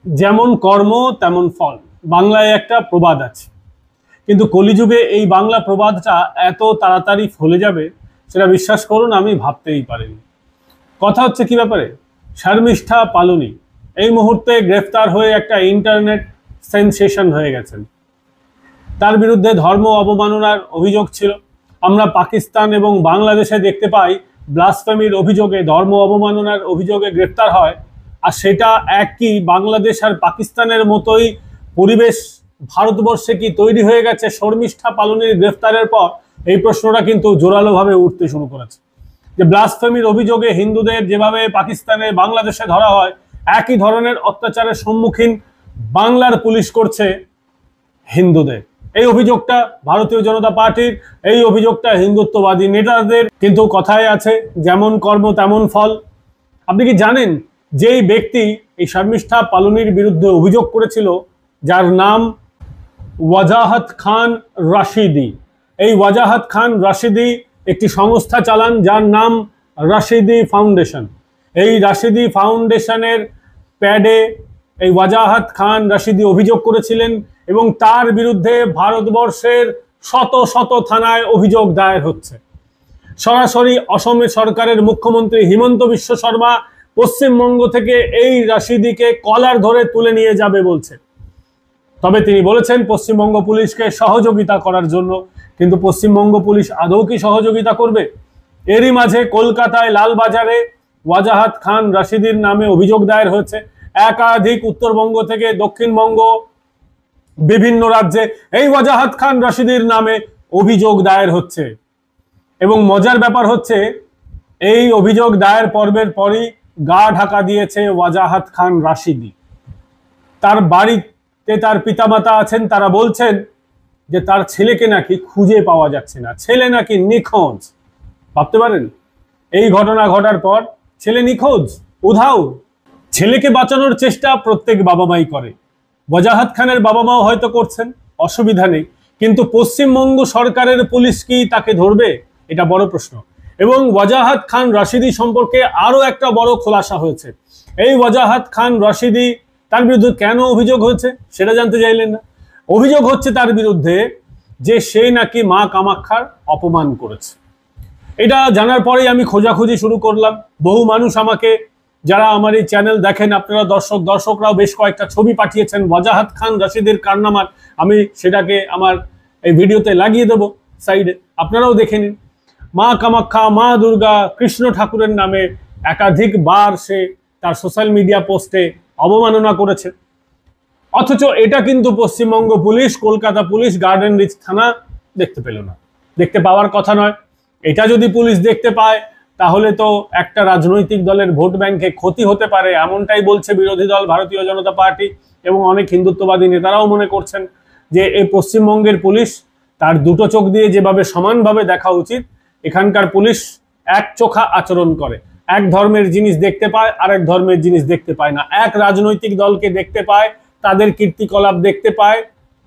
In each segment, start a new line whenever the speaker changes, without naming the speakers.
যেমন কর্ম তেমন ফল, বাংলায় একটা প্রবাদ আছে। কিন্তু কলিযুগে এই বাংলা প্রবাদটা এত তাড়াতাড়ি ফলে যাবে সেটা বিশ্বাস করুন আমি ভাবতেই পারিনি। কথা হচ্ছে কি ব্যাপারে, শর্মিষ্ঠা পালুনি এই মুহূর্তে গ্রেফতার হয়ে একটা ইন্টারনেট সেন্সেশন হয়ে গেছেন। তার বিরুদ্ধে ধর্ম অবমাননার অভিযোগ ছিল। আমরা পাকিস্তান এবং বাংলাদেশে দেখতে পাই ব্লাসফেমির অভিযোগে, ধর্ম অবমাননার অভিযোগে গ্রেফতার হয়, আর সেটা একই বাংলাদেশ আর পাকিস্তানের মতোই পরিবেশ ভারতবর্ষে কি তৈরি হয়ে গেছে শর্মিষ্ঠা পালুনির গ্রেফতারের পর? এই প্রশ্নটা কিন্তু জোরালোভাবে উঠতে শুরু করেছে যে ব্লাসফেমির অভিযোগে হিন্দুদের যেভাবে পাকিস্তানে বাংলাদেশে ধরা হয়, একই ধরনের অত্যাচারের সম্মুখীন বাংলার পুলিশ করছে হিন্দুদের। এই অভিযোগটা ভারতীয় জনতা পার্টির, এই অভিযোগটা হিন্দুত্ববাদী নেতাদের। কিন্তু কথায় আছে যেমন কর্ম তেমন ফল। আপনি কি জানেন যেই ব্যক্তি এই শর্মিষ্ঠা পালুনির বিরুদ্ধে অভিযোগ করেছিল, যার নাম ওয়াজাহাত খান রাশিদি, এই ওয়াজাহাত খান রাশিদি একটি সংস্থা চালান যার নাম রাশিদি ফাউন্ডেশন। এই রাশিদি ফাউন্ডেশনের প্যাডে এই ওয়াজাহাত খান রাশিদি অভিযোগ করেছিলেন এবং তার বিরুদ্ধে ভারতবর্ষের শত শত থানায় অভিযোগ দায়ের হচ্ছে। সরাসরি অসমের সরকারের মুখ্যমন্ত্রী হিমন্ত বিশ্ব শর্মা পশ্চিমবঙ্গ থেকে এই রাশিদিকে কলার ধরে তুলে নিয়ে যাবে বলছে। তবে তিনি বলেছেন পশ্চিমবঙ্গ পুলিশকে সহযোগিতা করার জন্য। কিন্তু পশ্চিমবঙ্গ পুলিশ আদৌ কি সহযোগিতা করবে? এরই মাঝে কলকাতায় লালবাজারে ওয়াজাহাত খান রাশিদির নামে অভিযোগ দায়ের হয়েছে। একাধিক উত্তরবঙ্গ থেকে দক্ষিণবঙ্গ বিভিন্ন রাজ্যে এই ওয়াজাহাত খান রাশিদির নামে অভিযোগ দায়ের হচ্ছে। এবং মজার ব্যাপার হচ্ছে, এই অভিযোগ দায়ের পর্বের পরই গা ঢাকা দিয়েছে ওয়াজাহাত খান রাশিদি। তার বাড়িতে তার পিতামাতা আছেন, তারা বলছেন যে তার ছেলেকে নাকি খুঁজে পাওয়া যাচ্ছে না, ছেলে নাকি নিখোঁজ। ভাবতে পারেন, এই ঘটনা ঘটার পর ছেলে নিখোঁজ, উধাও। ছেলেকে বাঁচানোর চেষ্টা প্রত্যেক বাবা মাই করে, ওয়াজাহাত খানের বাবা মাও হয়তো করছেন, অসুবিধা নেই। কিন্তু পশ্চিমবঙ্গ সরকারের পুলিশ কি তাকে ধরবে? এটা বড় প্রশ্ন। এবং ওয়াজাহাত খান রাশিদি সম্পর্কে আরো একটা বড় খোলাসা হয়েছে। এই ওয়াজাহাত খান রাশিদি, তার বিরুদ্ধে কেন অভিযোগ হচ্ছে সেটা জানতে চাইলেন না? অভিযোগ হচ্ছে তার বিরুদ্ধে যে সে নাকি মা কামাখ্যার অপমান করেছে। এটা জানার পরেই আমি খোঁজাখুঁজি শুরু করলাম। বহু মানুষ আমাকে, যারা আমার এই চ্যানেল দেখেন, আপনারা দর্শকরাও বেশ কয়েকটা ছবি পাঠিয়েছেন ওয়াজাহাত খান রাশিদের কারনামার। আমি সেটাকে আমার এই ভিডিওতে লাগিয়ে দেবো সাইডে, আপনারাও দেখে নিন। মা কামাখ্যা, মা দুর্গা, কৃষ্ণ ঠাকুরের নামে একাধিকবার সে তার সোশ্যাল মিডিয়া পোস্টে অবমাননা করেছে। অথচ এটা কিন্তু পশ্চিমবঙ্গ পুলিশ, কলকাতা পুলিশ, গার্ডেন রিচ থানা দেখতে পেল না, দেখতে পাওয়ার কথা নয়। এটা যদি পুলিশ দেখতে পায় তাহলে তো একটা রাজনৈতিক দলের ভোট ব্যাংকে ক্ষতি হতে পারে, এমনটাই বলছে বিরোধী দল ভারতীয় জনতা পার্টি। এবং অনেক হিন্দুত্ববাদী নেতারাও মনে করছেন যে এই পশ্চিমবঙ্গের পুলিশ তার দুটো চোখ দিয়ে যেভাবে সমানভাবে দেখা উচিত, এখানকার পুলিশ এক চোখা আচরণ করে। এক ধর্মের জিনিস দেখতে পায়, আরেক ধর্মের জিনিস দেখতে পায় না। এক রাজনৈতিক দলকে দেখতে পায়, তাদের কীর্তিকলাপ দেখতে পায়,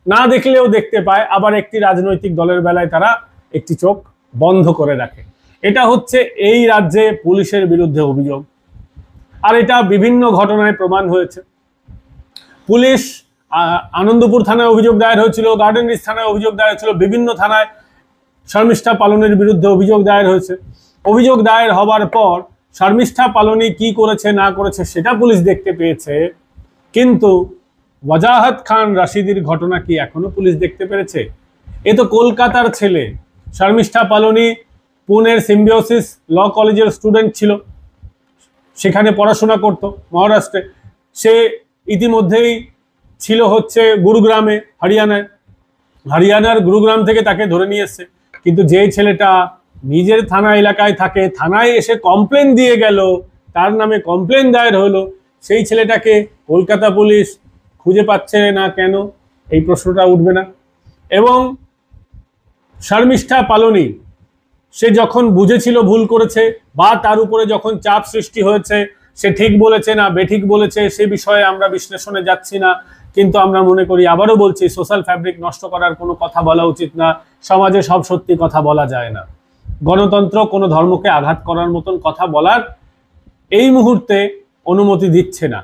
না দেখলেও দেখতে পায়, আবার একটি রাজনৈতিক দলের বেলায় তারা একটি চোখ বন্ধ করে রাখে। এটা হচ্ছে এই রাজ্যে পুলিশের বিরুদ্ধে অভিযোগ, আর এটা বিভিন্ন ঘটনায় প্রমাণ হয়েছে। পুলিশ আনন্দপুর থানায় অভিযোগ দায়ের হয়েছিল, গার্ডেন রিচ থানায় অভিযোগ দায়ের হয়েছিল, বিভিন্ন থানায় শর্মিষ্ঠা পালুনির বিরুদ্ধে অভিযোগ দায়ের হয়েছে। অভিযোগ দায়ের হবার পর শর্মিষ্ঠা পালুনি কি করেছে না করেছে সেটা পুলিশ দেখতে পেয়েছে, কিন্তু ওয়াজাহাত খান রাশিদির ঘটনা কি এখনো পুলিশ দেখতে পেরেছে? এ তো কলকাতার ছেলে। শর্মিষ্ঠা পালুনি পুনের সিম্বিওসিস ল কলেজের স্টুডেন্ট ছিল, সেখানে পড়াশোনা করত মহারাষ্ট্রে। সে ইতিমধ্যেই ছিল হচ্ছে গুরুগ্রামে, হরিয়ানার গুরুগ্রাম থেকে তাকে ধরে নিয়ে এসছে। কিন্তু যেই ছেলেটা নিজের থানা এলাকায় থাকে, থানায় এসে কমপ্লেন দিয়ে গেল, তার নামে কমপ্লেন দায়ের হলো, সেই ছেলেটাকে কলকাতা পুলিশ খুঁজে পাচ্ছে না কেন? এই প্রশ্নটা উঠবে না? এবং শর্মিষ্ঠা পালুনি সে যখন বুঝেছিল ভুল করেছে, বা তার উপরে যখন চাপ সৃষ্টি হয়েছে, সে ঠিক বলেছে না বেঠিক বলেছে সে বিষয়ে আমরা বিশ্লেষণে যাচ্ছি না। কিন্তু আমরা মনে করি, আবারও বলছি, সোশ্যাল ফ্যাব্রিক নষ্ট করার কোনো কথা বলা উচিত না। সমাজে সব সত্যি কথা বলা যায় না। গণতন্ত্র কোনো ধর্মকে আঘাত করার মতন কথা বলার এই মুহূর্তে অনুমতি দিচ্ছে না।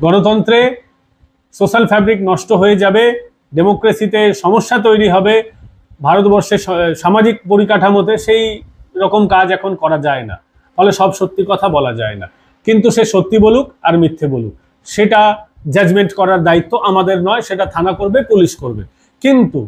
গণতন্ত্রে সোশ্যাল ফ্যাব্রিক নষ্ট হয়ে যাবে, ডেমোক্রেসিতে সমস্যা তৈরি হবে, ভারতবর্ষের সামাজিক পরিকাঠামোতে সেই রকম কাজ এখন করা যায় না। ফলে সব সত্যি কথা বলা যায় না, কিন্তু সে সত্যি বলুক আর মিথ্যে বলুক সেটা জাজমেন্ট করার দায়িত্ব আমাদের নয়, সেটা থানা করবে, পুলিশ করবে। কিন্তু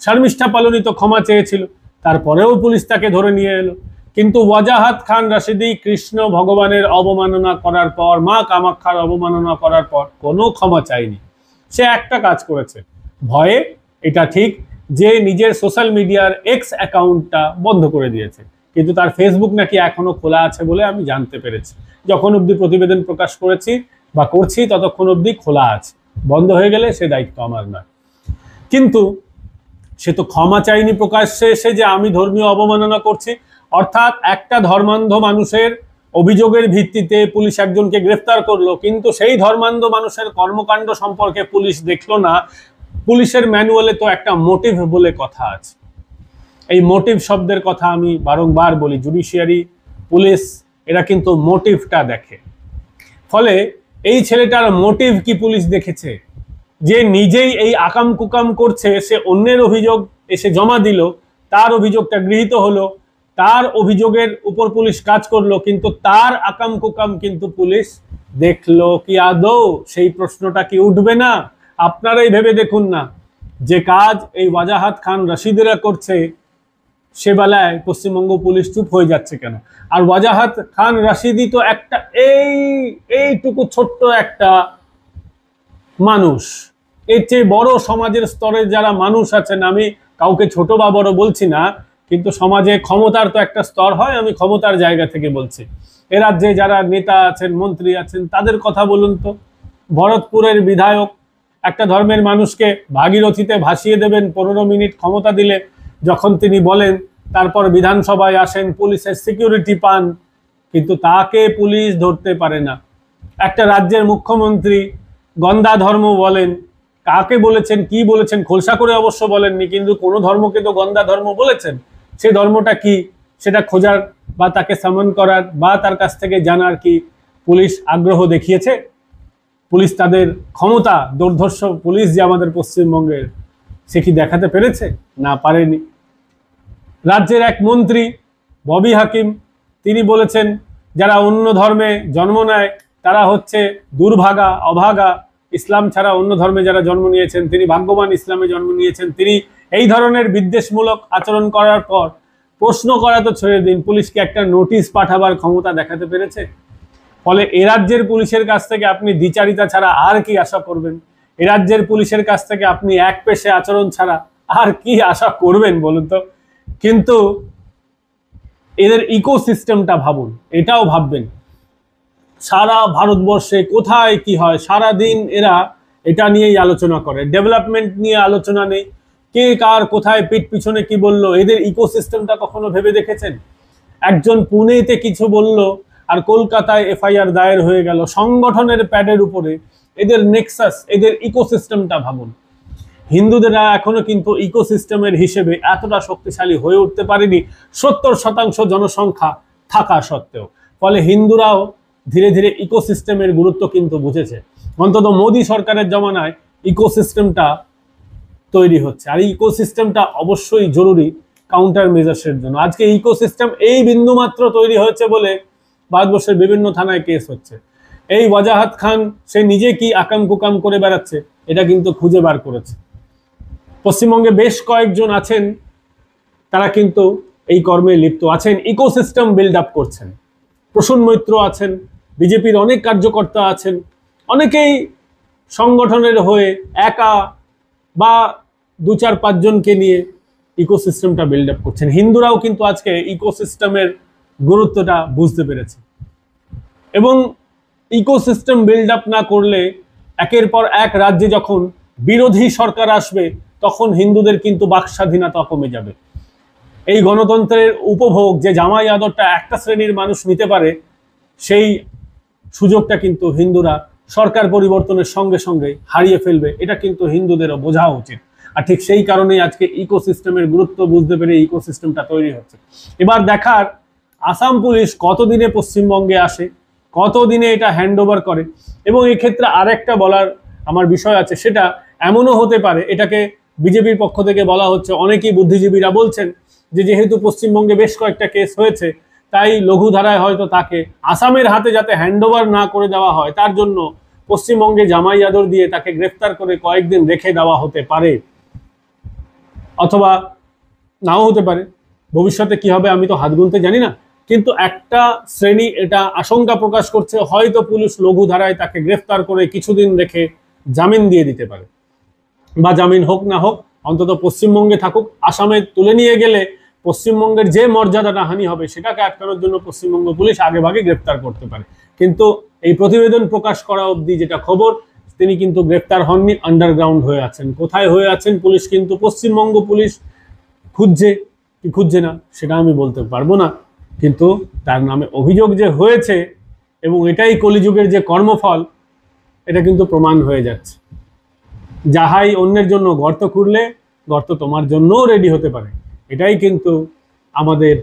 শর্মিষ্ঠা পালোনি তো ক্ষমা চেয়েছিল, তারপরেও পুলিশ তাকে ধরে নিয়ে এলো। কিন্তু ওয়াজাহাত খান রাশিদি কৃষ্ণ ভগবানের অবমাননা করার পর, মা কামাখ্যার অবমাননা করার পর কোনো ক্ষমা চায়নি। সে একটা কাজ করেছে ভয়ে, এটা ঠিক, যে নিজের সোশ্যাল মিডিয়ার এক্স অ্যাকাউন্টটা বন্ধ করে দিয়েছে, কিন্তু তার ফেসবুক নাকি এখনো খোলা আছে বলে আমি জানতে পেরেছি। যখন অবধি প্রতিবেদন প্রকাশ করেছি বা করছি ততক্ষণ অবধি খোলা আছে, বন্ধ হয়ে গেলে সে দায়িত্ব আমার নয়। কিন্তু সে তো ক্ষমা চাইনি প্রকাশ্যে এসে যে আমি ধর্মীয় অবমাননা করছি। অর্থাৎ একটা ধর্মান্ধ মানুষের অভিযোগের ভিত্তিতে পুলিশ একজনকে গ্রেফতার করলো, কিন্তু সেই ধর্মান্ধ মানুষের কর্মকাণ্ড সম্পর্কে পুলিশ দেখলো না। পুলিশের ম্যানুয়ালে তো একটা মোটিভ বলে কথা আছে, এই মোটিভ শব্দের কথা আমি বারংবার বলি। জুডিশিয়ারি, পুলিশ এরা কিন্তু মোটিভটা দেখে। ফলে এই ছেলেটার মোটিভ কি পুলিশ দেখেছে? যে নিজেই এই আকাম কুকাম করছে, সে অন্যের অভিযোগ এসে জমা দিল, তার অভিযোগটা গৃহীত হলো, তার অভিযোগের উপর পুলিশ কাজ করলো, কিন্তু তার আকাম কুকাম কিন্তু পুলিশ দেখলো কি আদৌ? সেই প্রশ্নটা কি উঠবে না? আপনারাই ভেবে দেখুন না, যে কাজ এই ওয়াজাহাত খান রাশিদিরা করছে সে বেলায় পশ্চিমবঙ্গ পুলিশ চুপ হয়ে যাচ্ছে কেন? আর ওয়াজাহাত খান রাশিদি তো একটা এইটুকু ছোট্ট একটা মানুষ, এর চেয়ে বড় সমাজের স্তরে যারা মানুষ আছেন, আমি কাউকে ছোট বা বড় বলছি না, কিন্তু সমাজে ক্ষমতার তো একটা স্তর হয়, আমি ক্ষমতার জায়গা থেকে বলছি। এ রাজ্যে যারা নেতা আছেন, মন্ত্রী আছেন, তাদের কথা বলুন তো। ভরতপুরের বিধায়ক একটা ধর্মের মানুষকে ভাগীরথীতে ভাসিয়ে দেবেন 15 মিনিট ক্ষমতা দিলে, যখন তিনি বলেন, তারপর বিধানসভায় আসেন, পুলিশের সিকিউরিটি পান, কিন্তু তাকে পুলিশ ধরতে পারে না। একটা রাজ্যের মুখ্যমন্ত্রী গন্দা ধর্ম বলেন, কাকে বলেছেন, কি বলেছেন খোলসা করে অবশ্য বলেননি, কিন্তু কোনো ধর্মকে তো গন্দা ধর্ম বলেছেন। সেই ধর্মটা কি সেটা খোঁজার বা তাকে সামন করার বা তার কাছ থেকে জানার কি পুলিশ আগ্রহ দেখিয়েছে? পুলিশ তাদের ক্ষমতা, দুর্ধর্ষ পুলিশ যে আমাদের পশ্চিমবঙ্গের, সে কি দেখাতে পেরেছে? না, পারেনি। রাজ্যের এক মন্ত্রী ববি হাকিম, তিনি বলেছেন যারা অন্য ধর্মে জন্ম নেয় তারা হচ্ছে দুর্ভাগা, অভাগা। ইসলাম ছাড়া অন্য ধর্মে যারা জন্ম নিয়েছেন তিনি ভাগ্যবান, ইসলামে জন্ম নিয়েছেন। তিনি এই ধরনের বিদ্বেষমূলক আচরণ করার পর প্রশ্ন করা তো ছেড়ে দিন, পুলিশকে একটা নোটিশ পাঠাবার ক্ষমতা দেখাতে পেরেছে? ফলে এ রাজ্যের পুলিশের কাছ থেকে আপনি দ্বিচারিতা ছাড়া আর কি আশা করবেন? এ রাজ্যের পুলিশের কাছ থেকে আপনি এক পেশে আচরণ ছাড়া আর কি আশা করবেন বলুন তো? কিন্তু এদের ইকোসিস্টেমটা ভাবুন, এটাও ভাববেন। সারা ভারতবর্ষে কোথায় কি হয় সারা দিন এরা এটা নিয়েই আলোচনা করে, ডেভেলপমেন্ট নিয়ে আলোচনা নেই। কে কার কোথায় পিঠ পিছনে কি বলল, এদের ইকোসিস্টেমটা কখনো ভেবে দেখেছেন? একজন পুনেতে কিছু বলল আর কলকাতায় এফআইআর দায়ের হয়ে গেল সংগঠনের প্যাডের উপরে। এদের নেক্সাস, এদের ইকোসিস্টেমটা ভাবুন। হিন্দুদেরা এখনো কিন্তু ইকোসিস্টেমের হিসেবে এতটা শক্তিশালী হয়ে উঠতে পারেনি 70% জনসংখ্যা থাকা সত্ত্বেও। ফলে হিন্দুরাও ধীরে ধীরে ইকোসিস্টেমের গুরুত্ব কিন্তু বুঝেছে। অন্তত মোদী সরকারের জমানায় ইকোসিস্টেমটা তৈরি হচ্ছে, আর ইকোসিস্টেমটা অবশ্যই জরুরি কাউন্টার মেজার্সের জন্য। আজকে ইকোসিস্টেম এই বিন্দুমাত্র তৈরি হয়েছে বলে ভারতবর্ষের বিভিন্ন থানায় কেস হচ্ছে। এই ওয়াজাহাত খান সে নিজে কি আকাম কুকাম করে বেড়াচ্ছে এটা কিন্তু খুঁজে বার করেছে। পশ্চিমবঙ্গে বেশ কয়েকজন আছেন, তারা কিন্তু এই কর্মে লিপ্ত আছেন, ইকোসিস্টেম বিল্ড আপ করছেন। প্রসূন মৈত্র আছেন, বিজেপির অনেক কার্যকর্তা আছেন, অনেকেই সংগঠনের হয়ে একা বা 2-4-5 জনকে নিয়ে ইকোসিস্টেমটা বিল্ড আপ করছেন। হিন্দুরাও কিন্তু আজকে ইকোসিস্টেমের গুরুত্বটা বুঝতে পেরেছে, এবং ইকোসিস্টেম বিল্ড আপ না করলে একের পর এক রাজ্যে যখন বিরোধী সরকার আসবে তখন হিন্দুদের কিন্তু বাক স্বাধীনতা কমে যাবে। এই গণতন্ত্রের উপভোগ যে জামাই আদরটা একটা শ্রেণীর মানুষ নিতে পারে, সেই সুযোগটা কিন্তু হিন্দুরা সরকার পরিবর্তনের সঙ্গে সঙ্গে হারিয়ে ফেলবে। এটা কিন্তু হিন্দুদেরও বোঝা উচিত। আর ঠিক সেই কারণেই আজকে ইকোসিস্টেমের গুরুত্ব বুঝতে পেরে ইকোসিস্টেমটা তৈরি হচ্ছে। এবার দেখার আসাম পুলিশ কতদিনে পশ্চিমবঙ্গে আসে, কতদিনে এটা হ্যান্ড ওভার করে। এবং এক্ষেত্রে আরেকটা বলার আমার বিষয় আছে, সেটা এমনও হতে পারে, এটাকে বিজেপির পক্ষ থেকে বলা হচ্ছে, অনেকেই বুদ্ধিজীবীরা বলছেন যে যেহেতু পশ্চিমবঙ্গে বেশ কয়েকটা কেস হয়েছে, তাই লঘু ধারায় হয়তো তাকে আসামের হাতে যাতে হ্যান্ড ওভার না করে দেওয়া হয়, তার জন্য পশ্চিমবঙ্গে জামাই আদর দিয়ে তাকে গ্রেফতার করে কয়েকদিন রেখে দেওয়া হতে পারে, অথবা নাও হতে পারে। ভবিষ্যতে কি হবে আমি তো হাত গুনতে জানি না, কিন্তু একটা শ্রেণী এটা আশঙ্কা প্রকাশ করছে হয়তো পুলিশ লঘু ধারায় তাকে গ্রেফতার করে কিছুদিন রেখে জামিন দিয়ে দিতে পারে, বা জামিন হোক না হোক অন্তত পশ্চিমবঙ্গে থাকুক। আসামে তুলে নিয়ে গেলে পশ্চিমবঙ্গের যে মর্যাদাটা হানি হবে সেটাকে আটকানোর জন্য পশ্চিমবঙ্গ পুলিশ আগে ভাগে গ্রেফতার করতে পারে। কিন্তু এই প্রতিবেদন প্রকাশ করা অবধি যেটা খবর, তিনি কিন্তু গ্রেফতার হননি, আন্ডারগ্রাউন্ড হয়ে আছেন। কোথায় হয়ে আছেন পুলিশ কিন্তু পশ্চিমবঙ্গ পুলিশ খুঁজছে কি খুঁজছে না সেটা আমি বলতে পারবো না, কিন্তু তার নামে অভিযোগ যে হয়েছে এবং এটাই কলিযুগের যে কর্মফল, এটা কিন্তু প্রমাণ হয়ে যাচ্ছে। যাহাই অন্যের জন্য গর্ত খুঁড়লে গর্ত তোমার জন্যও রেডি হতে পারে, এটাই কিন্তু আমাদের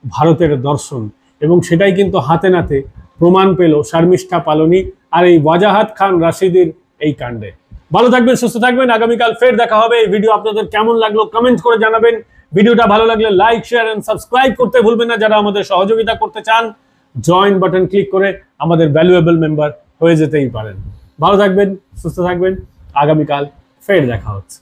ভারতের দর্শন। এবং সেটাই কিন্তু হাতে নাতে প্রমাণ পেল শর্মিষ্ঠা পালোনি আর এই ওয়াজাহাত খান রাশিদির এই কাণ্ডে। ভালো থাকবেন, সুস্থ থাকবেন, আগামীকাল ফের দেখা হবে। এই ভিডিও আপনাদের কেমন লাগলো কমেন্ট করে জানাবেন। ভিডিওটা ভালো লাগলে লাইক, শেয়ার এন্ড সাবস্ক্রাইব করতে ভুলবেন না। যারা আমাদের সহযোগিতা করতে চান, জয়েন বাটন ক্লিক করে আমাদের ভ্যালুয়েবল মেম্বার হয়ে যেতেই পারেন। ভালো থাকবেন, সুস্থ থাকবেন, আগামীকাল ফের দেখা হচ্ছে।